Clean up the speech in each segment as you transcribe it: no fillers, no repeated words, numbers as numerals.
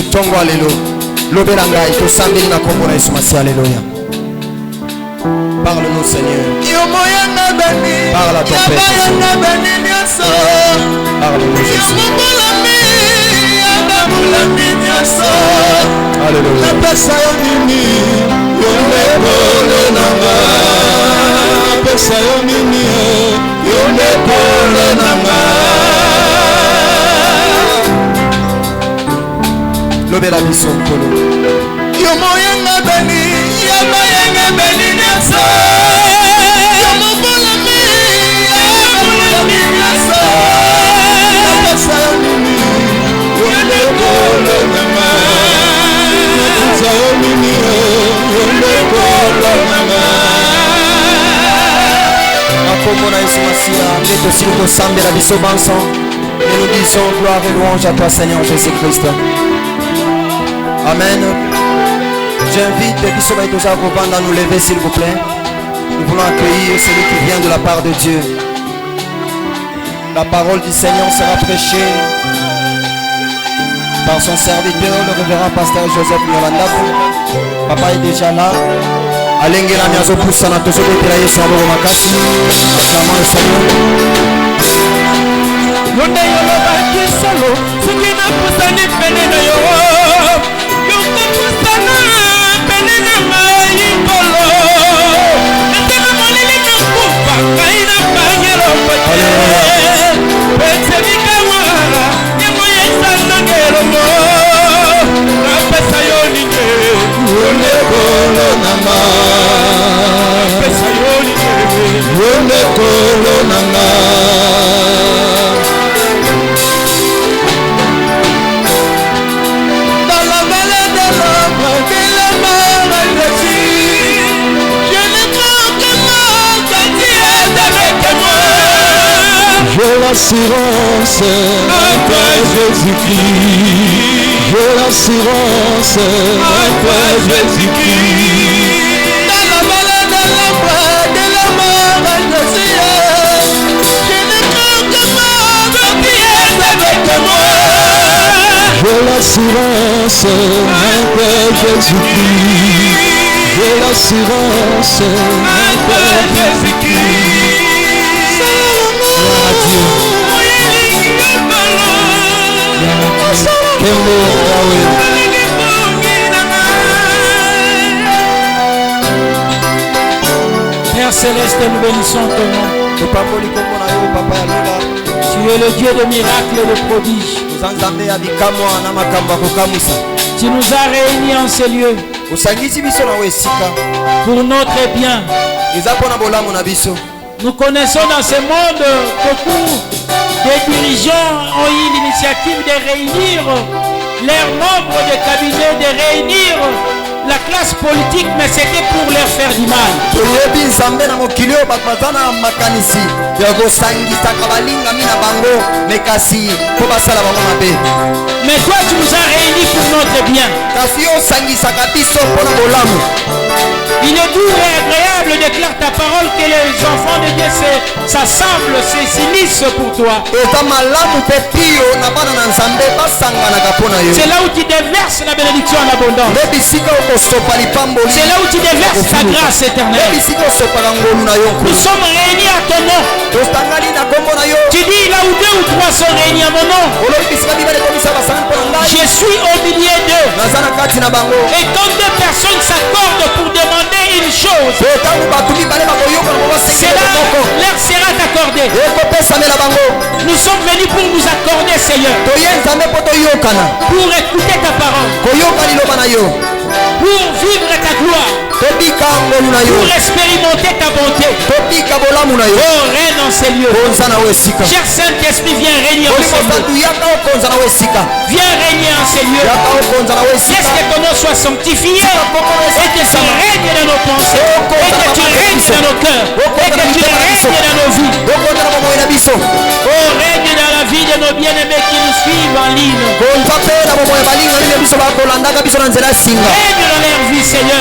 tongo alelo lobela ngai tosambeli na kombo na Yesu Masiya. Alléluia. Parle-nous Seigneur. Parle à ton Père. Parle-nous Jésus. Alléluia. Lobela biso nkolo. Yo moyenga beni, ya moyenga beni nyasa. Yo mobolami, ya mobolami nyasa. Napesa yo nini, yo nekolo nama. Napesa yo nini, yo nekolo nama. Nakombo na Yesu Masiya, nde tosili kosambela biso banso. Et nous disons gloire et louange à toi Seigneur Jésus-Christ. Amen. J'invite Biso Baïtosa Kovanda à nous lever s'il vous plaît. Nous voulons accueillir celui qui vient de la part de Dieu. La parole du Seigneur sera prêchée par son serviteur, le révérend pasteur Joseph Nyolandabo. Papa est déjà là. Alengela Miazo Poussana Tozo Betela Yesu Abo Makasi. Acclamons le Seigneur. Yonde yolo baki solo, sukina pusani penene yo. Yonde pusana penene mai kolo. Ndena molili kufa kaina panyero pate. Pete mikawara, yemo yesana ngero mo. Napesa yoni nge, yonde kolo nama. Napesa yoni nge, yonde kolo nama. J'ai l'assurance en toi Jésus-Christ. J'ai l'assurance en toi Jésus-Christ. Dans la vallée de l'ombre de la mort, je ne crains que mort, tu es avec moi. J'ai l'assurance en toi Jésus-Christ. J'ai l'assurance en toi Jésus-Christ. Père Céleste, nous bénissons ton nom. Tu es le Dieu de miracles et de prodiges. Tu nous as réunis en ces lieux pour notre bien. Nous connaissons dans ce monde beaucoup de dirigeants ont eu l'initiative de réunir leurs membres de cabinet, de réunir la classe politique, mais c'était pour leur faire du mal. Mais toi tu nous as réunis pour notre bien. Il est doux et agréable, déclare ta parole, que les enfants de Dieu s'assemblent, s'unissent pour toi. C'est là où tu déverses la bénédiction en abondance. C'est là où tu déverses ta grâce éternelle. Nous sommes réunis à ton nom. Tu dis là où 2 ou 3 sont réunis à mon nom, je suis au milieu d'eux. Et quand 2 personnes s'accordent pour demander une chose, c'est là leur sera accordé. Nous sommes venus pour nous accorder, Seigneur, pour écouter ta parole, pour vivre ta gloire, pour expérimenter ta bonté. Oh, règne en ces lieux. Cher Saint-Esprit, viens régner en ces lieux. Viens régner en ces lieux. Laisse que ton nom soit sanctifié et que tu règnes dans nos pensées, et que tu règnes dans nos cœurs, et que tu règnes dans nos vies. Oh, règne dans la vie de nos bien-aimés qui nous suivent en ligne. Règne dans leur vie, Seigneur.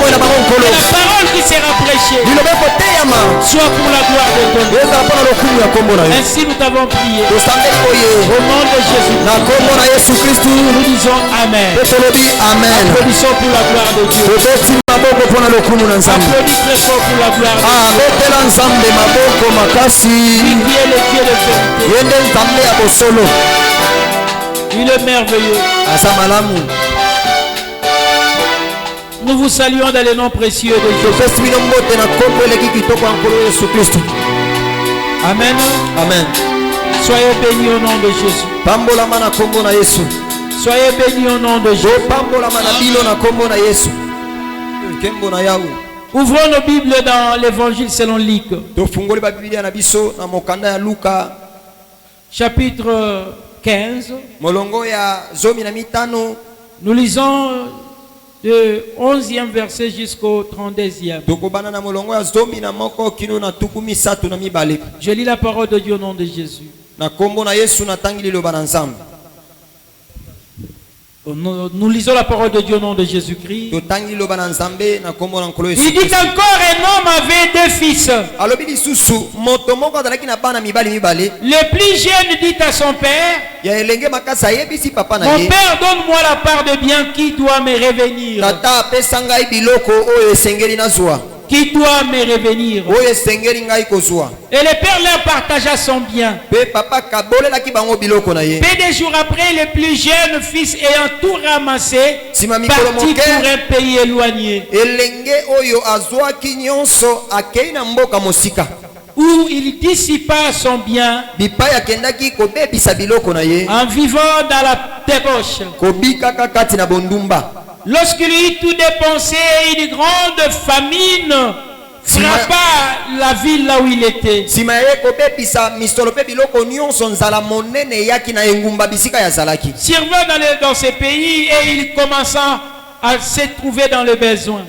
Et la parole qui sera prêché soit pour la gloire de ton nom. Ainsi nous t'avons prié. Au nom de Jésus, nous disons Amen. Applaudissons pour la gloire de Dieu. Applaudis très fort pour la gloire de Dieu. Lui qui est le Dieu de vérité. Il est merveilleux. Nous vous saluons dans le nom précieux de Jésus. Amen. Amen. Soyez bénis au nom de Jésus. Soyez bénis au nom de Jésus. Ouvrons nos Bibles dans l'évangile selon Luc. Chapitre 15. Nous lisons de 11e verset jusqu'au 32e. Je lis la parole de Dieu au nom de Jésus. Nous lisons la parole de Dieu au nom de Jésus-Christ. Il dit encore un homme avait 2 fils. Le plus jeune dit à son père, mon père, donne-moi la part de bien qui doit me revenir. Qui doit me revenir. Et le père leur partagea son bien. Peu de jours après, le plus jeune fils ayant tout ramassé, partit pour un pays éloigné, où il dissipa son bien en vivant dans la débauche. Lorsqu'il eut tout dépensé, une grande famine frappa la ville là où il était. Servant dans ces pays, et il commença à se trouver dans le besoin.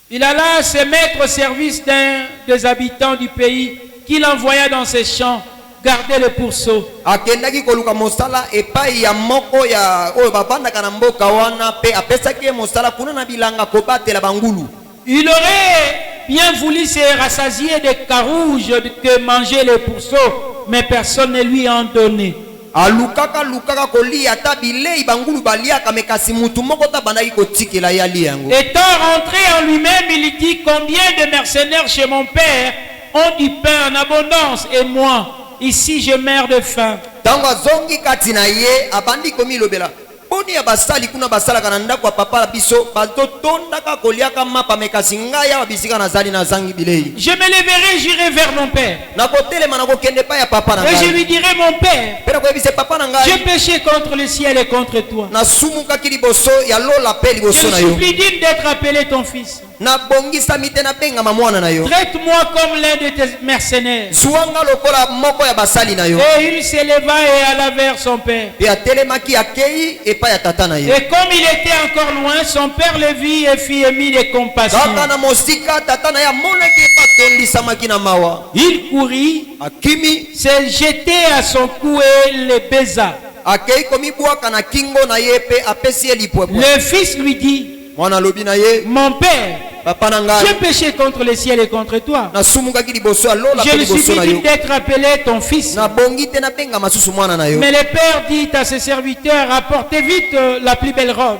Il alla se mettre au service d'un des habitants du pays qu'il envoya dans ses champs garder le pourceau. Il aurait bien voulu se rassasier des carouges que mangeaient les pourceaux, mais personne ne lui en donnait. Étant rentré en lui-même, il dit, combien de mercenaires chez mon père ont du pain en abondance, et moi ici je meurs de faim. Je me lèverai, j'irai vers mon père. Et je lui dirai, mon père, j'ai péché contre le ciel et contre toi. Je supplie d'être appelé ton fils. Traite-moi comme l'un de tes mercenaires. Et il s'éleva et alla vers son père. Et comme il était encore loin, son père le vit et fit émis de compassion. Il courut, s'est jeté à son cou et le baisa. Le fils lui dit, mon père, j'ai péché contre le ciel et contre toi. Je lui supplie d'être appelé ton fils. Mais le père dit à ses serviteurs, apportez vite la plus belle robe.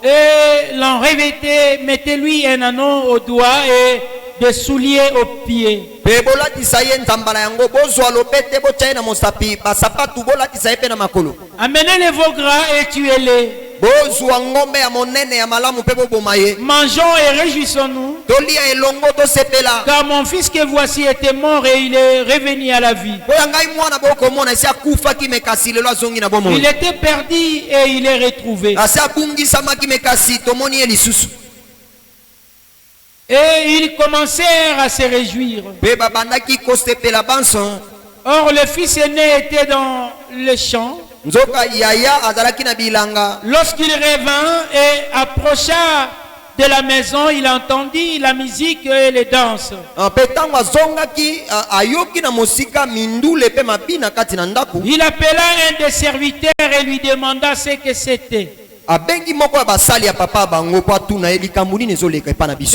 Et l'en revêtez, mettez-lui un anneau au doigt et des souliers aux pieds. Amenez les veaux gras et tuez-les. Mangeons et réjouissons-nous, car mon fils que voici était mort et il est revenu à la vie. Il était perdu et il est retrouvé. Et ils commencèrent à se réjouir. Or le fils aîné était dans le champ. Lorsqu'il revint et approcha de la maison, il entendit la musique et les danses. Il appela un des serviteurs et lui demanda ce que c'était. Le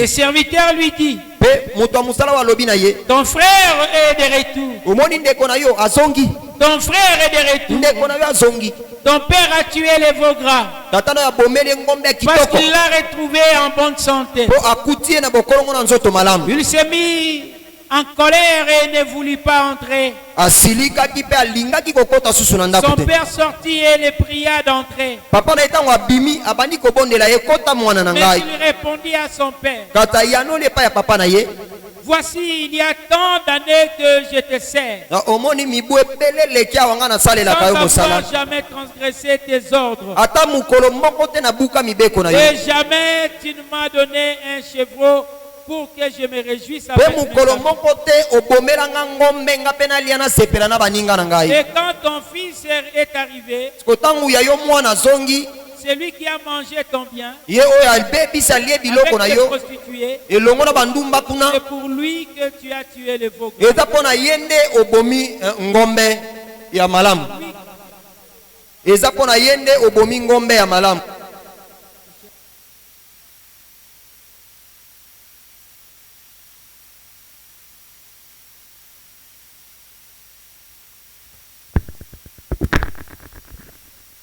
serviteur lui dit, ton frère est de retour. Ton frère est de retour. Ton père a tué les veaux gras parce qu'il l'a retrouvé en bonne santé. Il s'est mis en colère et ne voulut pas entrer. Son père sortit et le pria d'entrer. Mais il répondit à son père, voici, il y a tant d'années que je te sers, sans avoir jamais transgressé tes ordres. Et jamais tu ne m'as donné un chevreau pour que je me réjouisse avec mes amis. Et quand ton fils est arrivé, celui qui a mangé ton bien avec les prostituées, c'est pour lui que tu as tué le veau.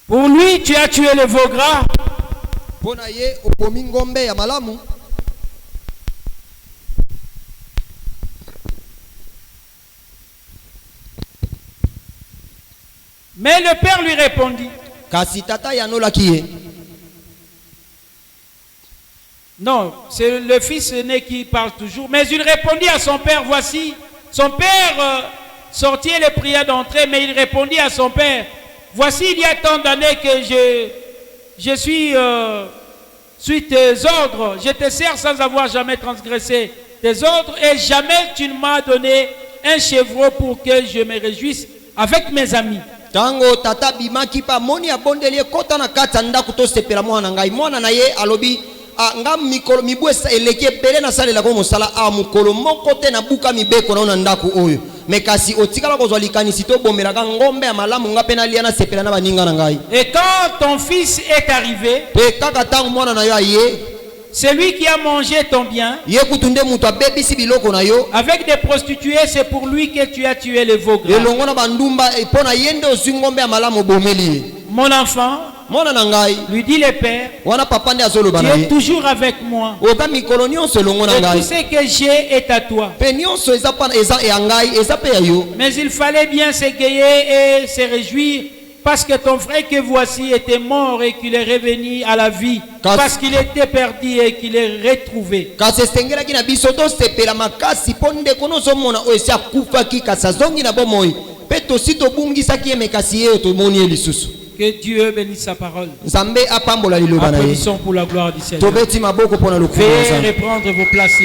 Pour lui, tu as tué le veau gras. Mais le père lui répondit, non, c'est le fils aîné qui parle toujours. Mais il répondit à son père, voici, son père sortit et le pria d'entrer, mais il répondit à son père, voici, il y a tant d'années que je suis tes ordres. Je te sers sans avoir jamais transgressé tes ordres et jamais tu ne m'as donné un chevreau pour que je me réjouisse avec mes amis. Tango tata bimaki pa moni abondelie kota na kata ndako to sepela mwana ngai mwana na ye alobi nga mikolo mibwesa eleki ebele na salela ko mosala a mukolo moko te na buka mibeko na ndako oyo mekasi otikala kozwa likanisi to bomelaka ngombe ya malamu nga pena lia na sepela na baninga na ngai. Et quand ton fils est arrivé, pe kaka tango mwana na yo aye, celui qui a mangé ton bien avec des prostituées, c'est pour lui que tu as tué les veaux gras. Mon enfant, lui dit le père, tu es toujours avec moi. Et tout ce que j'ai est à toi. Mais il fallait bien s'égayer et se réjouir parce que ton frère que voici était mort et qu'il est revenu à la vie. Parce qu'il était perdu et qu'il est retrouvé. Que Dieu bénisse sa parole. Applaudissons pour la gloire du Seigneur. Veuillez reprendre vos places.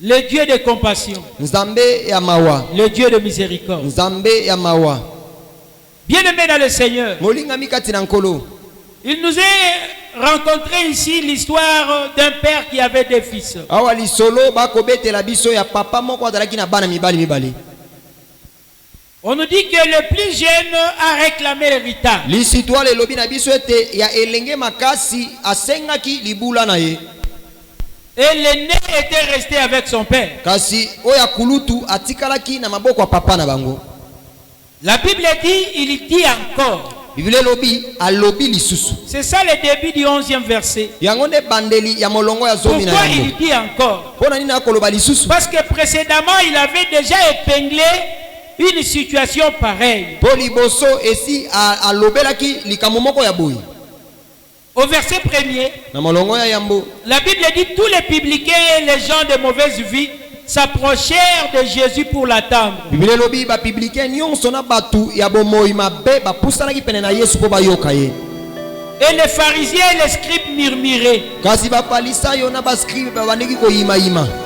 Le Dieu de compassion, le Dieu de miséricorde, bien-aimé dans le Seigneur, il nous est rencontré ici l'histoire d'un père qui avait des fils. On nous dit que le plus jeune a réclamé l'héritage. Et l'aîné était resté avec son père. La Bible dit, il dit encore. C'est ça le début du 11e verset. Pourquoi il dit encore? Parce que précédemment, il avait déjà épinglé une situation pareille. Au verset 1er, la Bible dit tous les publicains et les gens de mauvaise vie s'approchèrent de Jésus pour l'attendre. Et les pharisiens et les scribes murmuraient,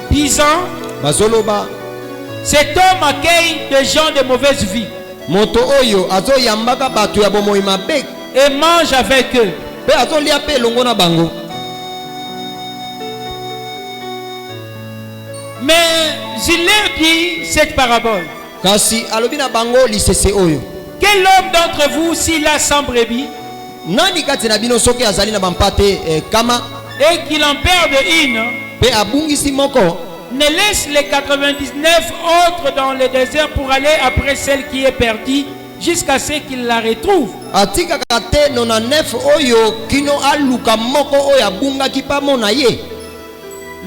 disant, cet homme accueille des gens de mauvaise vie et mange avec eux. pe azolia pe elongo na bango. Mais il leur dit cette parabole. Kasi alobi na bango lisese oyo. Quel homme d'entre vous, s'il a 100 brebis, Nani kati na bino soki azali na bampate kama et qu'il en perde une, pe abungisi moko, ne laisse les 99 autres dans le désert pour aller après celle qui est perdue jusqu'à ce qu'il la retrouve. atika kate 99 oyo kino aluka moko oyo abungaki pamona ye.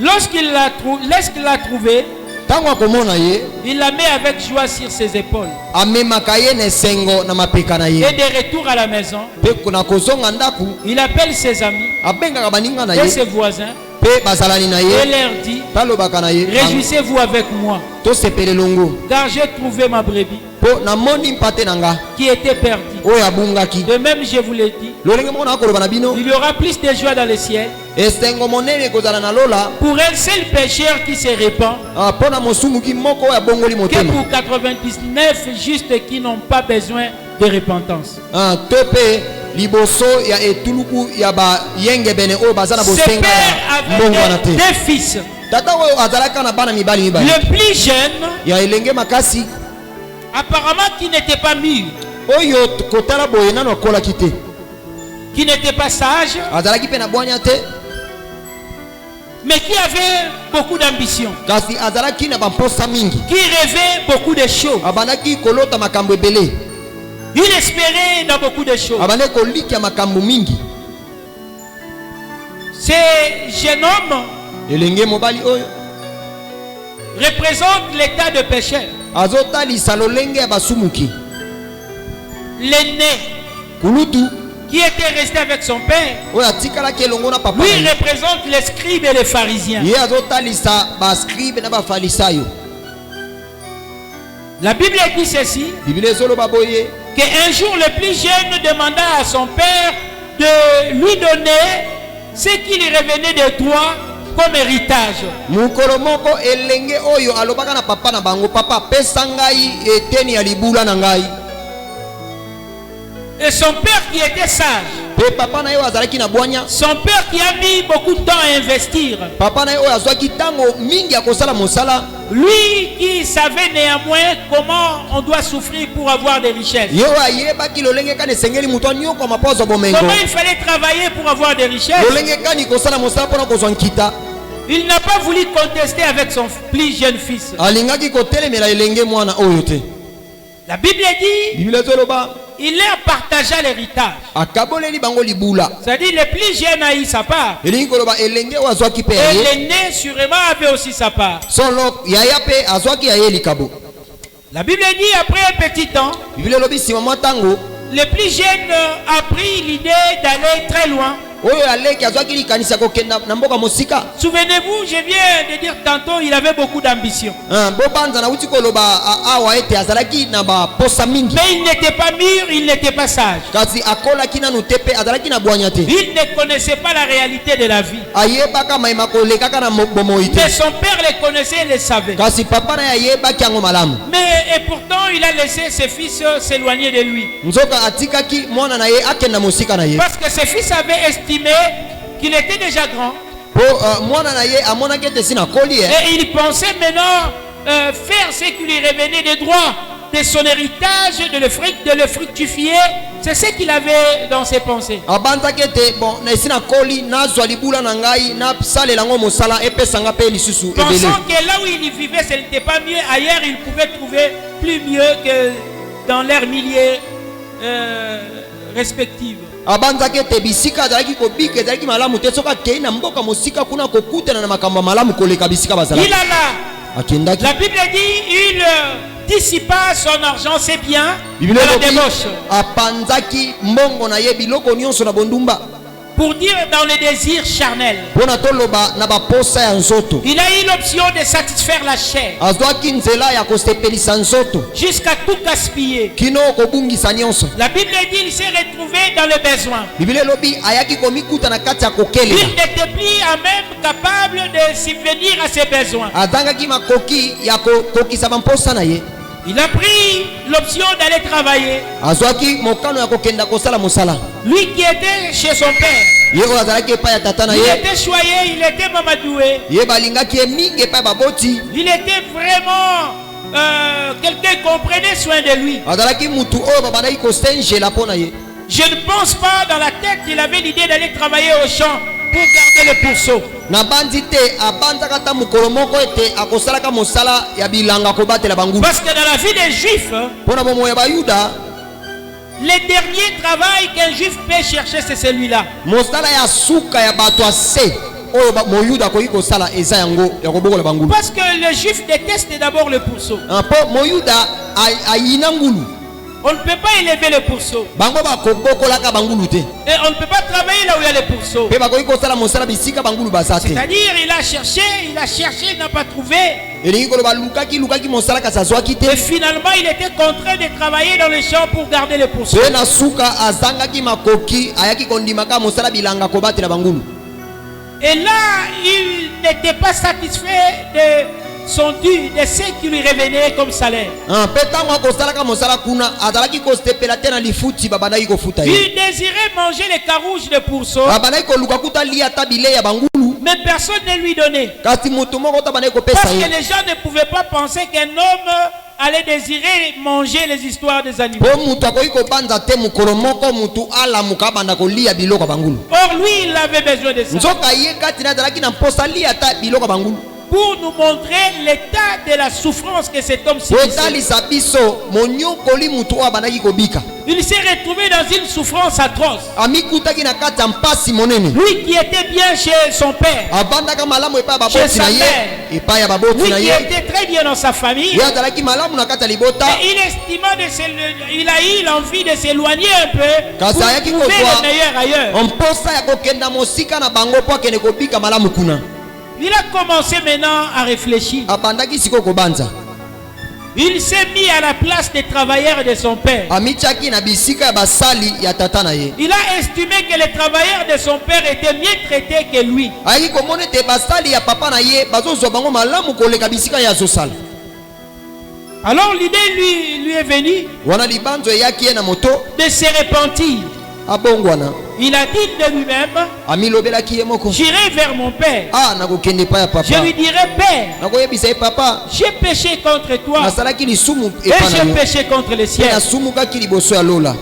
Lorsqu'il l'a trouvée, Tango akomona ye, il la met avec joie sur ses épaules. amemaka ye na esengo na mapeka na ye. Et de retour à la maison, Pe kuna kozonga ndaku, il appelle ses amis abengaka baninga na et ye, ses voisins pe bazalani na et ye, leur dit, talobaka na ye, réjouissez-vous avec moi, tosepele longo, car j'ai trouvé ma brebis po namoni mpate na nga qui était perdue. oyo abungaki. De même, je vous l'ai dit, Lolenge moko nakoloba na bino, il y aura plus de joie dans le ciel esengo monene ekozala na lola pour un seul pécheur qui se répand mpo na mosunguki moko oyo abongoli que motema, pour 99 justes qui n'ont pas besoin de repentance. to mpe liboso ya etuluku ya bayengebene oyo baza na Ce bosenga père ya mbongo wana avait te. deux fils. Tata oyo azalaka na bana mibali mibali Le plus jeune, ya elenge makasi apparemment qui n'était pas mûr, oyo kotala boye nano akolaki te, qui n'était pas sage, azalaki mpe na bwanya te, mais qui avait beaucoup d'ambition, kasi azalaki na bamposa mingi, qui rêvait beaucoup de choses. abandaki kolota makambo ebele, Il espérait dans beaucoup de choses. abandaki kolikia makambo mingi. Ce jeune homme elenge mobali oyo représente l'état de pécheur. azotalisa lolenge ya basumuki, L'aîné kulutu qui était resté avec son père, oyo atikalaki elongo na papa lui na ye. représente les scribes et les pharisiens. Ye azotalisa baskribe na bafarisayo. La Bible dit ceci, Biblia ezoloba boye, qu'un jour le plus jeune demanda à son père de lui donner ce qui lui revenait de droit comme héritage. mukolo moko elenge oyo alobaka na papa na bango, papa pesa ngai eteni ya libula na ngai. Et son père qui était sage, Pe papa na ye oyo azalaki na bwanya, son père qui a mis beaucoup de temps à investir, papa na ye oyo azwaki ntango mingi ya kosala mosala, lui qui savait néanmoins comment on doit souffrir pour avoir des richesses, ye oyo ayebaki lolenge kani esengeli moto anyokoma mpo azwa bomengo, comment il fallait travailler pour avoir des richesses, lolenge kani kosala mosala mpona kozwa nkita, il n'a pas voulu contester avec son plus jeune fils. alingaki kotelemela elenge mwana oyo te. La Bible dit, Biblia ezoloba il leur partagea l'héritage. akaboleli bango libula, C'est-à-dire le plus jeune a eu sa part. elingi koloba elenge oyo azwaki mpe ya Et ye, l'aîné sûrement avait aussi sa part. solo yaya mpe azwaki ya ye likabo. La Bible dit après un petit temps, Biblia elobi nsima mwa ntango le plus jeune a pris l'idée d'aller très loin. oyo aleki azwaki likanisi ya kokenda na mboka mosika. Souvenez-vous, je viens de dire tantôt, il avait beaucoup d'ambition. Bobanza na uti koloba awa ete azalaki na baposa mingi, Mais il n'était pas mûr, il n'était pas sage. kasi akolaki nanu te mpe azalaki na bwanya te, Il ne connaissait pas la réalité de la vie. ayebaka mayema kolekaka na bomoi te, Mais son père le connaissait et le savait. kasi papa na ye ayebaki yango malamu. Mais et pourtant, il a laissé ses fils s'éloigner de lui. Nzoka atikaki mwana na ye akenda mosika na ye, Parce que ses fils avaient estimé qu'il était déjà grand. po mwana na ye amonaki ete si nakoli Et il pensait maintenant faire ce qui lui revenait de droit de son héritage, de le fructifier. C'est ce qu'il avait dans ses pensées. abanzaki ete bon na esi nakoli nazwa libula na ngai nasalela yango mosala epesanga mpe lisusu ebele. Pensant que là où il vivait, ce n'était pas mieux. Ailleurs, il pouvait trouver plus mieux que dans leurs milliers respectifs. abanzaki ete bisika azalaki kobika ezalaki malamu te, soki akei na mboka mosika kuna kokutana na makambo malamu koleka bisika Il bazalaki. alla. Akendaki. La Bible dit, il dissipa son argent, ses biens, Biblia dans la elobi débauche. apanzaki mbongo na ye biloko nyonso na bondumba Pour dire dans le désir charnel. mpona toloba na baposa ya nzoto. Il a eu l'option de satisfaire la chair azwaki nzela ya kosepelisa nzoto jusqu'à tout gaspiller. kino kobungisa nyonso. La Bible dit il s'est retrouvé dans le besoin. Biblia elobi ayaki komikuta na kati ya Il kokelela, n'était plus à même capable de subvenir à ses besoins. azangaki makoki ya kokokisa bamposa na ye. Il a pris l'option d'aller travailler. azwaki mokano ya kokenda kosala mosala. Lui qui était chez son père. ye oyo azalaki epai ya tata na Il ye était choyé, il était mamadoué. ye balingaki ye mingi epai baboti Il était vraiment quelqu'un qui comprenait soin de lui. azalaki mutu oyo babandaki kosengela mpo na ye. Je ne pense pas dans la tête qu'il avait l'idée d'aller travailler au champ pour garder le pourceau. na bandi te abanzaka ata mokolo moko ete akosalaka mosala ya bilanga kobatela bangulu Parce que dans la vie des Juifs, mpo na bomoi ya bayuda le dernier travail qu'un Juif peut chercher, c'est celui-là. mosala ya suka ya bato ya se oyo moyuda akoki kosala eza yango ya kobokola bangulu. Parce que le Juif déteste d'abord le pourceau. mpo moyuda ayina ngulu On ne peut pas élever le pourceau. bango bakobokolaka bangulu te Et on ne peut pas travailler là où il y a le pourceau. mpe bakoki kosala mosala bisika bangulu baza te C'est-à-dire, il a cherché, il n'a pas trouvé. elingi koloba lukaki mosala kasi azwaki te Et finalement, il était contraint de travailler dans les champs pour garder le pourceau. mpe na suka azangaki makoki ayaki kondimaka mosala bilanga kobatela bangulu. Et là, il n'était pas satisfait de son dû, de ce qui lui revenait comme salaire. mpe ntango akosalaka mosala kuna azalaki kosepela te na lifuti babandaki kofuta ye Il désirait manger les carouges de pourceau, babandaki koluka kuta lia ata bilei ya bangulu mais personne ne lui donnait. kasi moto moko ta bandaki kopesa Parce que ye les gens ne pouvaient pas penser qu'un homme allait désirer manger les histoires des animaux. mpo moto akoki kobanza te mokolo moko motu alamuka abanda kolia biloko ya bangulu Or, lui, il avait besoin de ça. nzoka ye kati na azalaki na mposa lia ata biloko ya bangulu Pour nous montrer l'état de la souffrance que cet homme po subissait. etalisa biso monyokoli motu oyo abandaki kobika Il s'est retrouvé dans une souffrance atroce. amikutaki na kati ya mpasi monene Lui qui était bien chez son père, abandaka malamu epai ya Chez baboti sa na ye mère. epai ya baboti lui na qui ye était très bien dans sa famille, ye azalaki malamu na kati ya libota et il estima il a eu l'envie de s'éloigner un peu pour Kasi ayaki trouver kozwa le meilleur ailleurs. mposa ya kokenda mosika na bango mpo akende kobika malamu kuna Il a commencé maintenant à réfléchir. abandaki sikoyo kobanza Il s'est mis à la place des travailleurs de son père. amitiaki na bisika ya basali ya tata na ye Il a estimé que les travailleurs de son père étaient mieux traités que lui. ayaki komona ete basali ya papa na ye bazozwa bango malamu koleka bisika ye azosala Alors l'idée lui est venue wana libanzo eyaki ye na moto de se repentir. abongwana Il a dit de lui-même, amilobelaki ye moko j'irai vers mon père. nakokende epai ya Je papa lui dirai, Père, nakoyebisa ye papa j'ai péché contre toi nasalaki lisumu et epai na j'ai yo péché contre le mpe ciel. nasumukaki liboso ya lola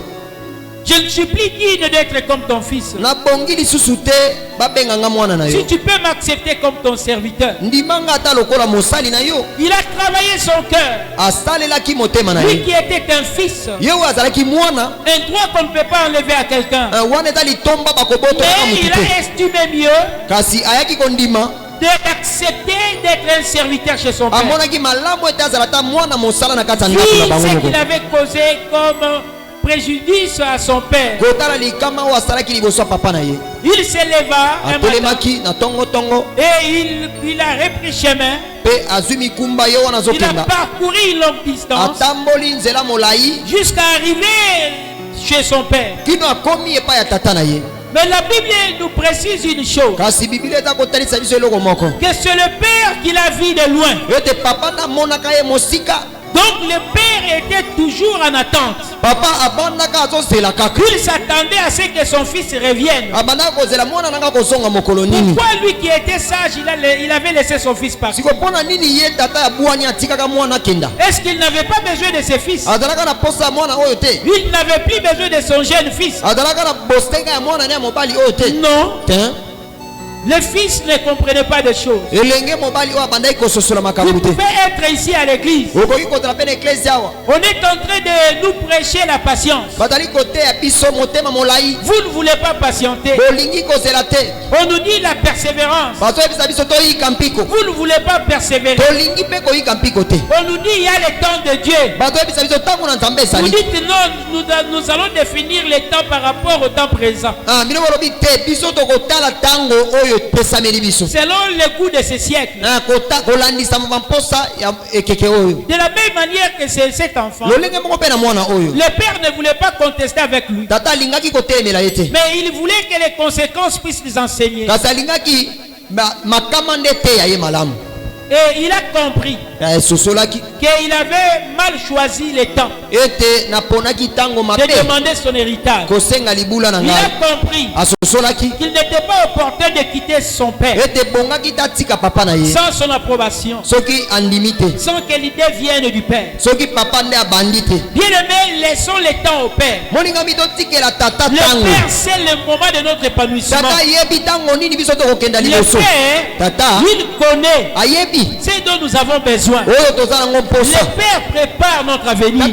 Je ne suis plus digne d'être comme ton fils. nabongi lisusu te babenganga mwana na Si yo tu peux m'accepter comme ton serviteur. ndimanga ata lokola mosali na yo Il a travaillé son cœur. asalelaki motema na Lui ye qui était un fils, ye oyo azalaki mwana un droit qu'on ne peut pas enlever à quelqu'un. wana eza litomba bakobotolaka Mais motu il a te estimé mieux kasi ayaki kondima d'accepter d'être un serviteur chez son père. amonaki malamu ete azala ata mwana mosala na kati ya ndako Vu na bango ce moko qu'il avait causé comme préjudice à son père, kotala likama oyo asalaki liboso ya papa na ye il s'éleva un matin atelemaki na tongotongo et il a repris chemin. mpe azwi mikumba ye wana Il a azokenda parcouru une longue distance atamboli nzela molai jusqu'à arriver chez son père. kino akomi epai ya tata na ye Mais la Bible nous précise une chose, kasi biblia eza kotalisa biso eloko moko que c'est le père qui l'a vu de loin. ete papa namonaka ye mosika Donc le père était toujours en attente. papa abandaka azozela kaka Il s'attendait à ce que son fils revienne. abandaka kozela mwana nanga kozonga mokolo nini Pourquoi lui qui était sage, il avait laissé son fils partir? siko mpona nini ye tata ya bwani atikaka mwana akenda Est-ce qu'il n'avait pas besoin de ses fils? azalaka na posa ya mwana oyo te Il n'avait plus besoin de son jeune fils. azalaka na bostenga ya mwana ne ya mobali oyo te Non, te le fils ne comprenait pas de choses. elenge mobali oyo abandaki kososola Vous makambo te pouvez être ici à l'église. okoki kozala mpe na eklesi awa On est en train de nous prêcher la patience. bazali koteya biso motema molai Vous ne voulez pas patienter. bolingi kozela te On nous dit la persévérance. bazoyebisa biso toyika mpiko Vous ne voulez pas persévérer. tolingi mpe koyika mpiko te On nous dit il y a le temps de Dieu. bazoyebisa biso ntango na nzambe Vous ezali dites non, nous allons définir les temps par rapport au temps présent. bino bolobi te biso tokotala ntango oyo epesameli biso Selon le goût de ce siècle. kolandisa bamposa ya ekeke oyo De la même manière que c'est cet enfant, lolenge moko mpe na mwana oyo le père ne voulait pas contester avec lui. tata alingaki kotelemela ye te Mais il voulait que les conséquences puissent les enseigner. kasi alingaki makama nde te ya ye malamu Et il a compris qu'il avait mal choisi les temps de demander son héritage. Il a compris qu'il n'était pas opportun de quitter son père sans son approbation, sans que l'idée vienne du père. Bien aimé, laissons les temps au père. Le père, c'est le moment de notre épanouissement. Le père, il connaît ce dont nous avons besoin. Le père prépare notre avenir. Ne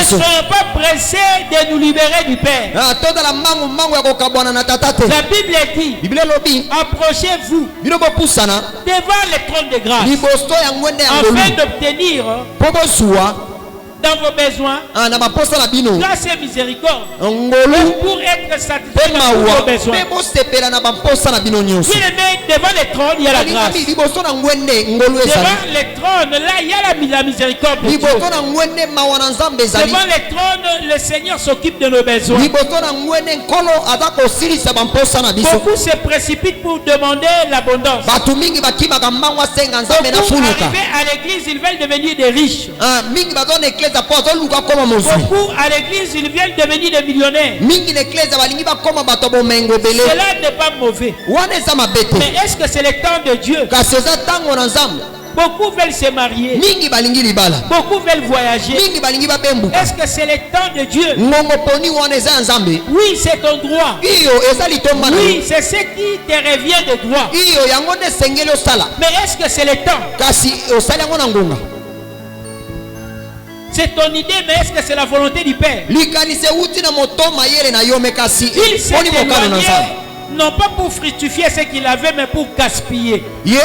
soyons pas pressés de nous libérer du père. La Bible dit, approchez-vous devant le trône de grâce afin d'obtenir dans vos besoins grâce et miséricorde pour être satisfait dans vos besoins. Bien aimé, devant le trône il y a la grâce. Devant le trône là il y a la miséricorde de Dieu. Devant le trône le Seigneur s'occupe de nos besoins. Beaucoup se précipitent pour demander l'abondance. Beaucoup arrivés à l'église ils veulent devenir des riches. Beaucoup à l'église ils viennent devenir des millionnaires. Cela n'est pas mauvais. Mais est-ce que c'est le temps de Dieu? Beaucoup veulent se marier. Beaucoup veulent voyager. Est-ce que c'est le temps de Dieu? Oui, c'est ton droit. Oui, c'est ce qui te revient de droit. Mais est-ce que c'est le temps? C'est ton idée, mais est-ce que c'est la volonté du Père? Il s'est éloigné, non pas pour fructifier ce qu'il avait, mais pour gaspiller. Il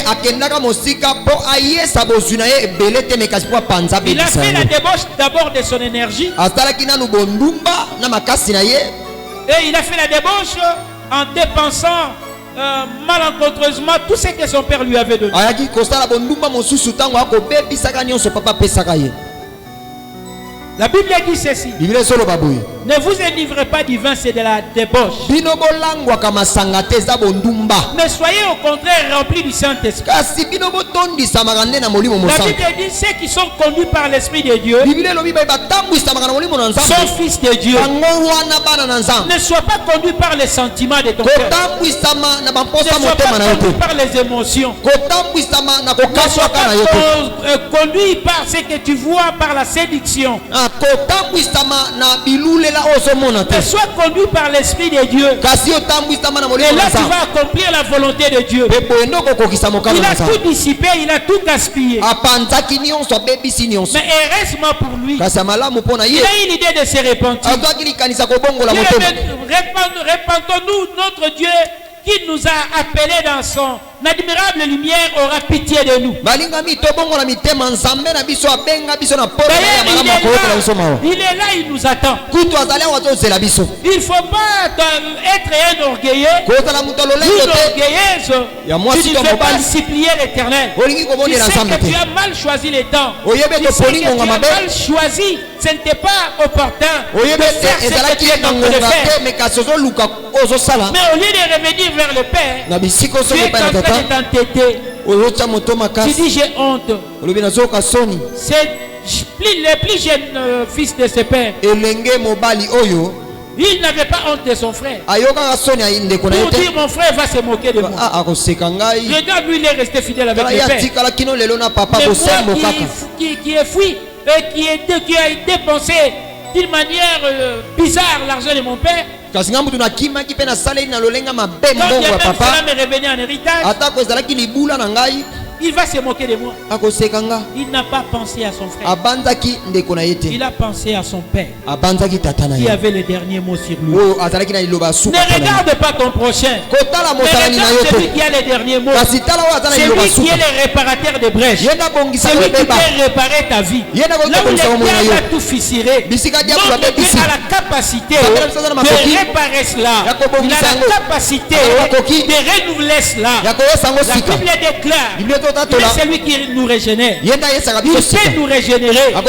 a fait la débauche d'abord de son énergie. Et il a fait la débauche en dépensant malencontreusement tout ce que son père lui avait donné. La Bible dit ceci. Ne vous enivrez pas du vin, c'est de la débauche. Mais soyez au contraire remplis du Saint-Esprit. La Bible dit ceux qui sont conduits par l'Esprit de Dieu sont fils de Dieu. Ne sois pas conduit par les sentiments de ton cœur. Ne sois pas conduit par les émotions. Ne sois pas conduit par ce que tu vois par la séduction. Mais sois conduit par l'Esprit de Dieu. Et là tu vas accomplir la volonté de Dieu. Il a tout dissipé, il a tout gaspillé. Mais heureusement pour lui, il a eu l'idée de se repentir. Répandons-nous, notre Dieu qui nous a appelés dans son admirable lumière aura pitié de nous. Il est là, il nous attend. Il ne faut pas être un orgueilleux. Une orgueilleuse. Tu ne peux pas supplier l'Éternel. Tu sais que tu as mal choisi les temps. Tu sais que tu as mal choisi. Ce n'était pas opportun de faire ce que tu es en train de faire. Mais au lieu de revenir vers le Père, tu es en train de t'entêter. Tu dis j'ai honte. C'est le plus jeune fils de ce père. Il n'avait pas honte de son frère. Pour dire mon frère va se moquer de moi. Regarde, lui il est resté fidèle avec le père. Mais moi qui est fui et qui a dépensé d'une manière bizarre l'argent de mon père. Quand bien même cela me revenait en héritage, il va se moquer de moi. Il n'a pas pensé à son frère. Il a pensé à son père qui avait le dernier mot sur lui. Ne regarde pas ton prochain. Regarde celui qui a le dernier mot. Celui qui est le réparateur des brèches. Celui qui peut réparer ta vie. Là où le diable a tout fissuré, notre Dieu a la capacité de réparer cela. Il a la capacité de renouveler cela. La Bible déclare c'est lui qui nous régénère. Il sait nous régénérer. N'aie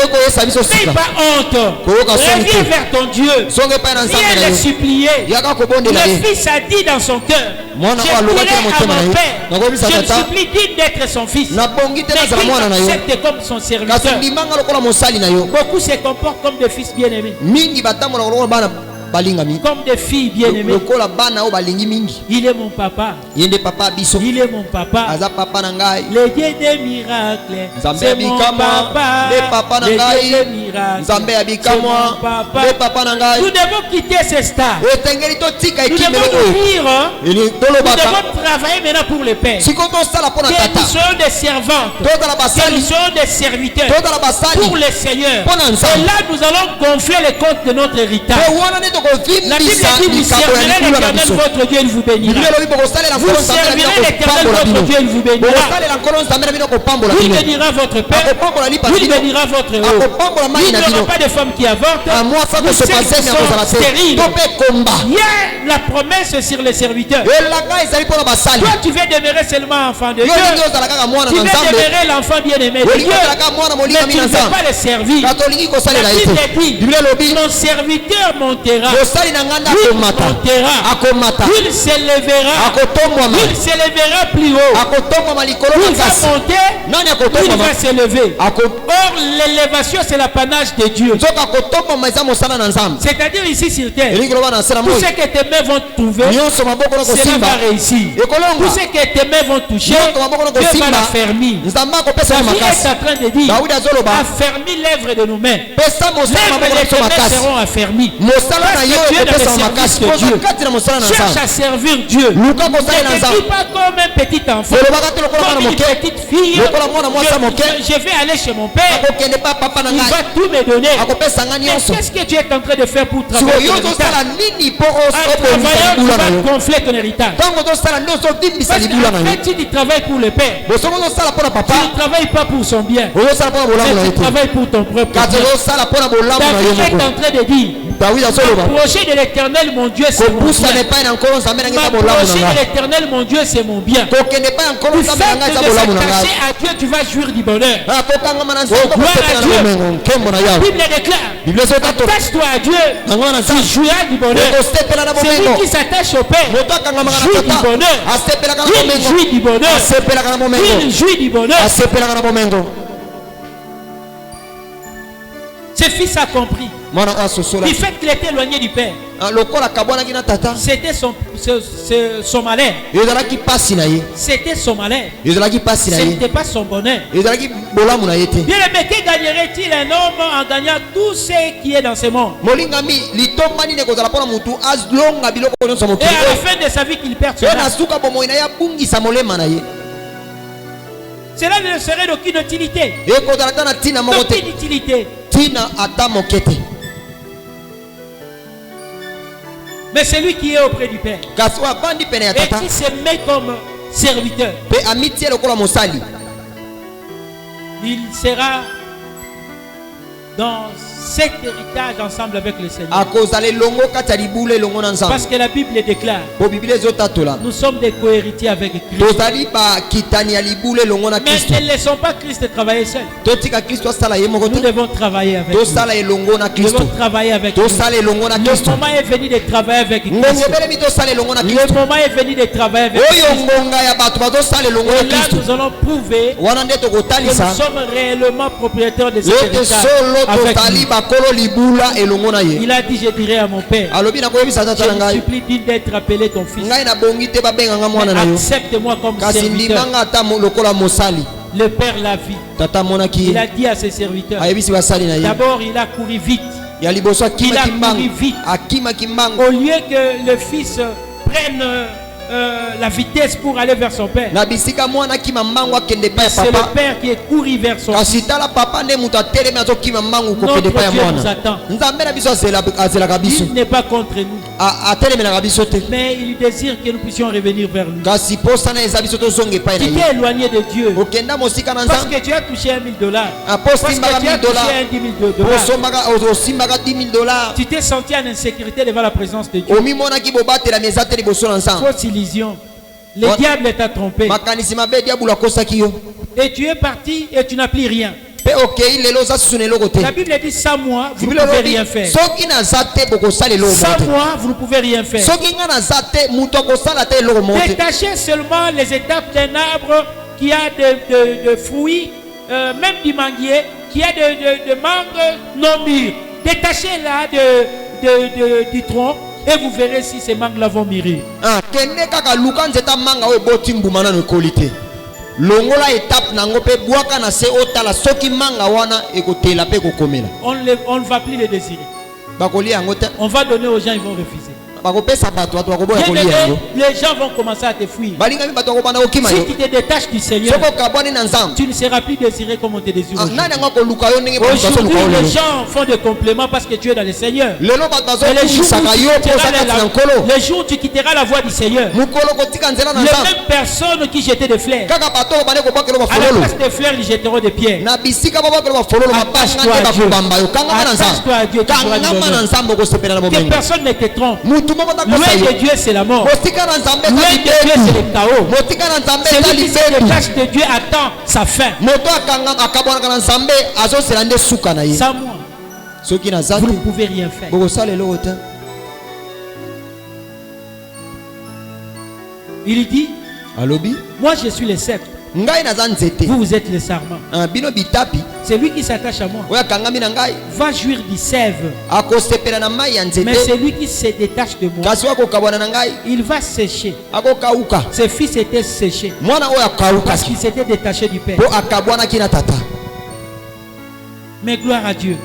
pas honte. Reviens vers ton Dieu. Viens le supplier. Le fils a dit dans son cœur, je dirai à mon père, je le supplie digne d'être son fils. Mais qu'il accepte comme son serviteur. Beaucoup se comportent comme des fils bien-aimés. Comme des filles bien-aimées. Il est mon papa. Il est mon papa. Le Dieu des miracles. C'est mon papa. Le Dieu des miracles. C'est mon papa. Nous devons quitter ces stars. Nous devons nous devons travailler maintenant pour le Père. Que nous soyons des servantes. Que nous soyons des serviteurs pour le Seigneur. Et là, nous allons gonfler les comptes de notre héritage. La Bible dit, vous servirez l'Éternel votre Dieu, il vous bénira. Vous servirez l'Éternel votre Dieu, il vous bénira. Il bénira votre père, il bénira votre haut. Il n'y aura pas de femmes qui avortent. Vous servirez stériles. Il y a la promesse sur les serviteurs. Toi, tu veux demeurer seulement enfant de Dieu. Tu veux demeurer l'enfant bien-aimé de Dieu. Mais tu ne veux pas le servir. La Bible dit, mon serviteur montera. Il s'élèvera plus haut. Il va monter, il va s'élever. Or, l'élévation, c'est l'apanage de Dieu. C'est-à-dire ici sur terre, tout ce que tes mains vont trouver, cela va réussir. Tout ce que tes mains vont toucher, Dieu va l'affermir. David est en train de dire, affermis l'œuvre de nos mains. L'œuvre de tes mains seront affermies. Dieu dans le service de Dieu. Cherche à servir Dieu. Ne te dis pas comme un petit enfant, comme une petite fille. Je vais aller chez mon père. Il va tout me donner. Mais qu'est-ce que tu es en train de faire pour travailler ton héritage? En travaillant, tu vas gonfler ton héritage. Parce qu'en fait, si tu travailles pour le père, tu ne travailles pas pour son bien, mais tu travailles pour ton propre bien. David est en train de dire, approchez de l'Éternel, mon Dieu, c'est mon bien. Approchez de l'Éternel, mon Dieu, c'est mon bien. Du fait de s'attacher à Dieu, tu vas jouir du bonheur. Oh, gloire à Dieu. La Bible déclare, attache-toi à Dieu, tu jouiras du bonheur. Celui qui s'attache au Père jouit du bonheur. Il jouit du bonheur. Il jouit du bonheur. Ce fils a compris. Du fait qu'il était éloigné du père, c'était son malheur. C'était son malheur. Ce n'était pas son bonheur. Bien aimé, que gagnerait-il un homme en gagnant tout ce qui est dans ce monde? Et à la fin de sa vie qu'il perd cela. Cela ne serait d'aucune utilité. D'aucune utilité. Mais c'est lui qui est auprès du Père et qui se met comme serviteur, il sera dans cet héritage ensemble avec le Seigneur. Parce que la Bible déclare, nous sommes des co-héritiers avec Christ. Mais ne laissons pas Christ travailler seul. Nous devons travailler avec lui. Nous devons travailler avec lui. Le moment est venu de travailler avec Christ. Le moment est venu de travailler avec Christ. Et là nous allons prouver que nous sommes réellement propriétaires de cet héritage avec lui. Il a dit, je dirai à mon père, je supplie digne d'être appelé ton fils. Accepte-moi comme serviteur. Le père l'a vu. Il a dit à ses serviteurs, d'abord il a couru vite. Il a couru vite. Au lieu que le fils prenne la vitesse pour aller vers son père, c'est le père qui est couru vers son fils. Notre Dieu nous attend. Il n'est pas contre nous, mais il désire que nous puissions revenir vers lui. Tu t'es éloigné de Dieu parce que tu as touché $1000, parce que tu as touché $10 000. Tu t'es senti en insécurité devant la présence de Dieu. Fausse illusion. Le diable t'a trompé. et tu es parti et tu n'as plus rien. La Bible dit sans moi, vous ne pouvez rien faire. Sans moi, vous ne pouvez rien faire. Détachez seulement les étapes d'un arbre qui a de fruits, même du manguier, qui a de mangues non mûres. Détachez-la du tronc et vous verrez si ces mangues-là vont mûrir. Longola étape nango pe boaka na se otala soki manga wana ekotela pe kokomela. On ne va plus les désirer. On va donner aux gens, ils vont refuser. Les gens vont commencer à te fuir. Si tu te détaches du Seigneur, tu ne seras plus désiré comme on te désire aujourd'hui. Aujourd'hui, les gens font des compléments parce que tu es dans le Seigneur. Les jours où tu quitteras la voie du Seigneur, les mêmes personnes qui jetaient des fleurs, à la place des fleurs, ils jetteront des pierres. Attache-toi à Dieu. Que personne ne te trompe. Loin de Dieu, c'est la mort. Loin de Dieu, c'est le chaos. Celui qui se détache de Dieu attend sa fin. Sans moi, vous ne pouvez rien faire. Il dit, moi je suis le sceptre. Vous êtes le sarment. Celui qui s'attache à moi va jouir du sève. Mais celui qui se détache de moi, il va sécher. Ses fils étaient séchés parce qu'ils s'étaient détachés du Père. Mais gloire à Dieu,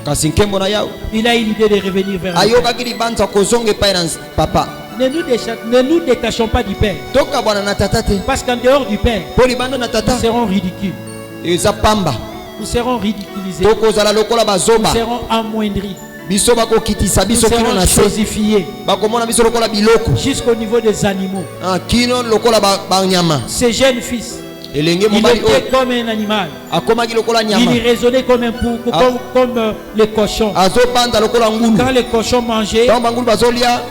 il a eu l'idée de revenir vers nous. Ne nous détachons pas du Père. Parce qu'en dehors du Père, nous serons ridicules. Nous serons ridiculisés. Nous serons amoindris. Nous serons chosifiés jusqu'au niveau des animaux. Ces jeunes fils, il était comme un animal. Il raisonnait comme un pou, comme les cochons. Quand les cochons mangeaient,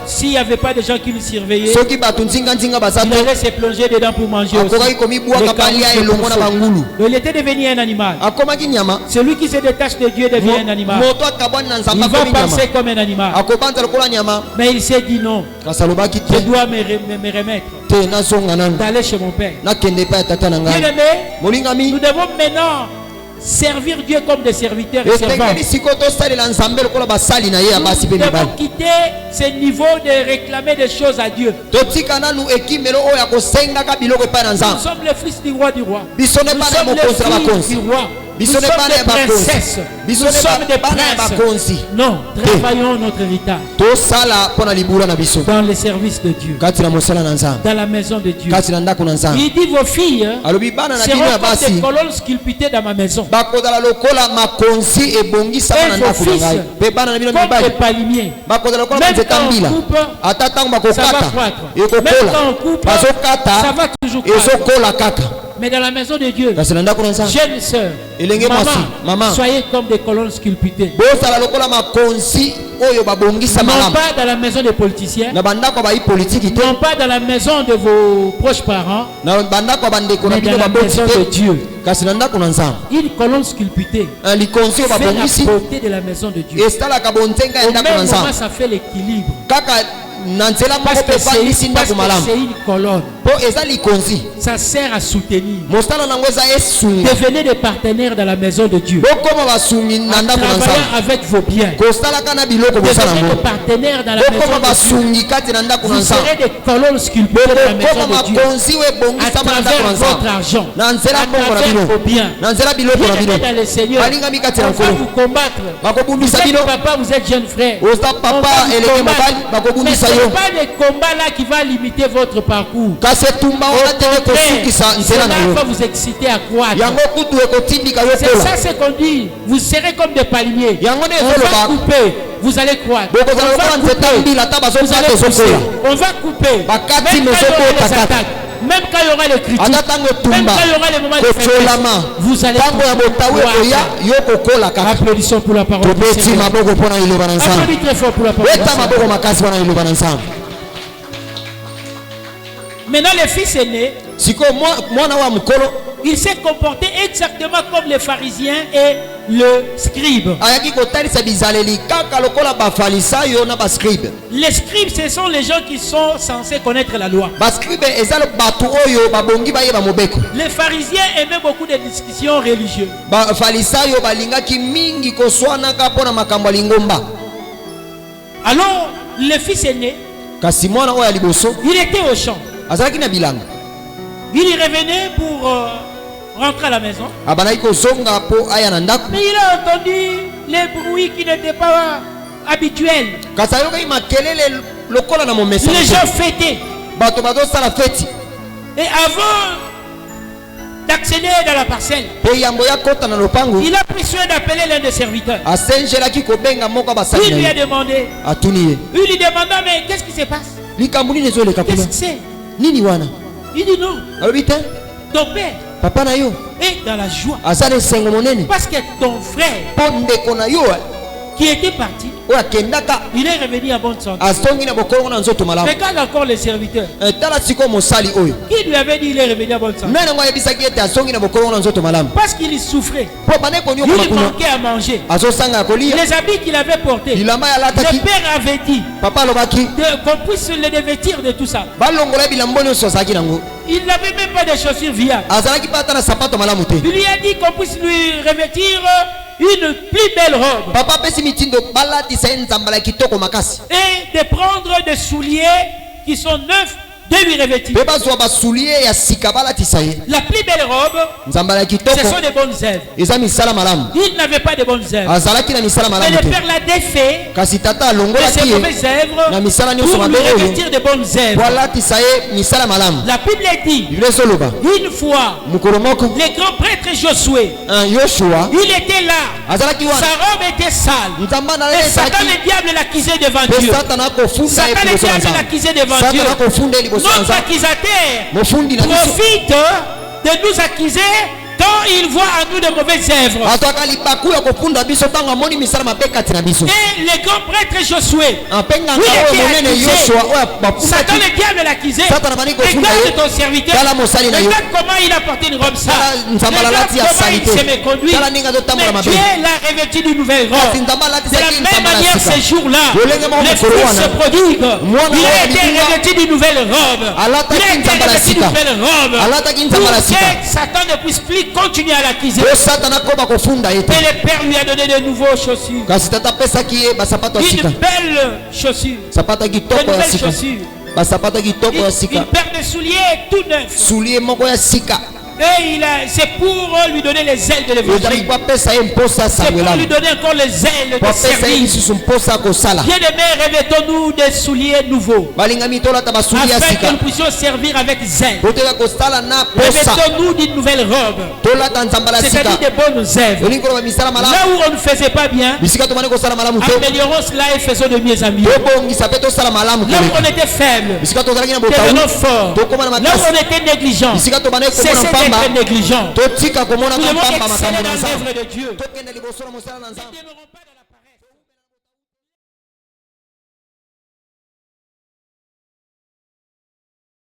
s'il n'y avait pas de gens qui le surveillaient, il allait se plonger dedans pour manger aussi. Il était devenu un animal. Celui qui se détache de Dieu devient un animal. Il va penser comme un animal. Mais il s'est dit non, je dois me remettre d'aller chez mon Père. Bien-aimé, nous devons maintenant servir Dieu comme des serviteurs et servants. Nous devons quitter ce niveau de réclamer des choses à Dieu. Nous sommes les fils du roi du roi. Nous sommes les fils du roi. Nous sommes des princesses. Nous sommes des princes. Non, travaillons notre héritage dans le service de Dieu, dans la maison de Dieu. Il dit vos filles seront comme des colonnes sculptées dans ma maison. Et vos fils comme des palmiers. Même quand on coupe, ça va croître. Même quand on coupe, ça va toujours croître. Mais dans la maison de Dieu, jeune sœur, maman, soyez comme des colonnes sculptées. Non pas dans la maison des politiciens, non pas dans la maison de vos proches parents, mais dans la maison de Dieu. Une colonne sculptée fait la beauté de la maison de Dieu. Au même moment, ça fait l'équilibre. Parce que c'est une colonne. Ça sert à soutenir. Devenez des partenaires dans la maison de Dieu. En travaillant avec vos biens. Devenez des partenaires dans la maison de Dieu. Vous serez des colonnes sculptées dans la maison de Dieu. À travers votre argent. À travers vos biens. Bien dans le Seigneur. On va vous combattre. Vous êtes papa, vous êtes jeune frère. On va vous combattre. Mais ce n'est pas le combat là qui va limiter votre parcours. Cela va vous exciter à croître. C'est ça ce qu'on dit. Vous serez comme des palmiers. On va couper, vous allez croître. On va couper, vous allez pousser. On va couper. Même quand il y aura les attaques, même quand il y aura les critiques, même quand il y aura les moments de faiblesse, vous allez croître. Applaudissons pour la parole du Seigneur. Applaudissez très fort pour la parole du Seigneur. Maintenant les fils aînés il s'est comporté exactement comme les pharisiens et le scribe. Les scribes, ce sont les gens qui sont censés connaître la loi. Les pharisiens aimaient beaucoup de discussions religieuses. Alors, le fils aîné, il était au champ. Il y revenait pour rentrer à la maison. Mais il a entendu les bruits qui n'étaient pas habituels. Les gens fêtaient. Et avant d'accéder dans la parcelle, il a pris soin d'appeler l'un des serviteurs. Il lui a demandé. Il lui demanda, mais qu'est-ce qui se passe? Qu'est-ce que c'est? Il dit non. Ton père est dans la joie. Parce que ton frère qui était parti, il est revenu à bonne santé. Regarde encore les serviteurs. Qui lui avait dit il est revenu à bonne santé? Parce qu'il souffrait. Il manquait à manger. Les habits qu'il avait portés, le père avait dit qu'on puisse le revêtir de tout ça. Il n'avait même pas de chaussures viables. Il lui a dit qu'on puisse lui revêtir une plus belle robe et de prendre des souliers qui sont neufs de lui revêtir. La plus belle robe, ce sont des bonnes œuvres. Il n'avait pas de bonnes œuvres. Mais le père l'a défait de ses mauvaises œuvres pour lui revêtir de bonnes œuvres. La Bible dit, une fois, le grand prêtre Josué, il était là, sa robe était sale, et Satan le diable l'accusait devant Dieu. Satan le diable l'accusait devant Dieu. Notre accusateur profite de nous accuser quand il voit à nous de mauvaises œuvres. Et le grand prêtre Josué, Satan le diable l'accusait. Regarde ton serviteur, regarde comment il a porté une robe sale, regarde comment il s'est méconduit. Mais Dieu l'a revêtu d'une nouvelle robe. De la même manière, ces jours-là, le fils prodigue, il a été revêtu d'une nouvelle robe. Il a été revêtu d'une nouvelle robe pour que Satan ne puisse plus continuer à l'accuser. Et le père lui a donné de nouveaux chaussures. Une belle chaussure. Une belle chaussure. Une paire de souliers tout neufs. Et c'est pour lui donner les ailes de l'évangile. C'est pour lui donner encore les ailes de service. Bien-aimés, revêtons-nous des souliers nouveaux, afin que nous puissions servir avec zèle. Revêtons-nous d'une nouvelle robe, c'est-à-dire des bonnes œuvres. Là où on ne faisait pas bien, améliorons cela et faisons de mieux en mieux. Là où on était faible, devenons forts. Là où on était négligent, cessez d'être négligent. Nous devons exceller dans l'œuvre de Dieu.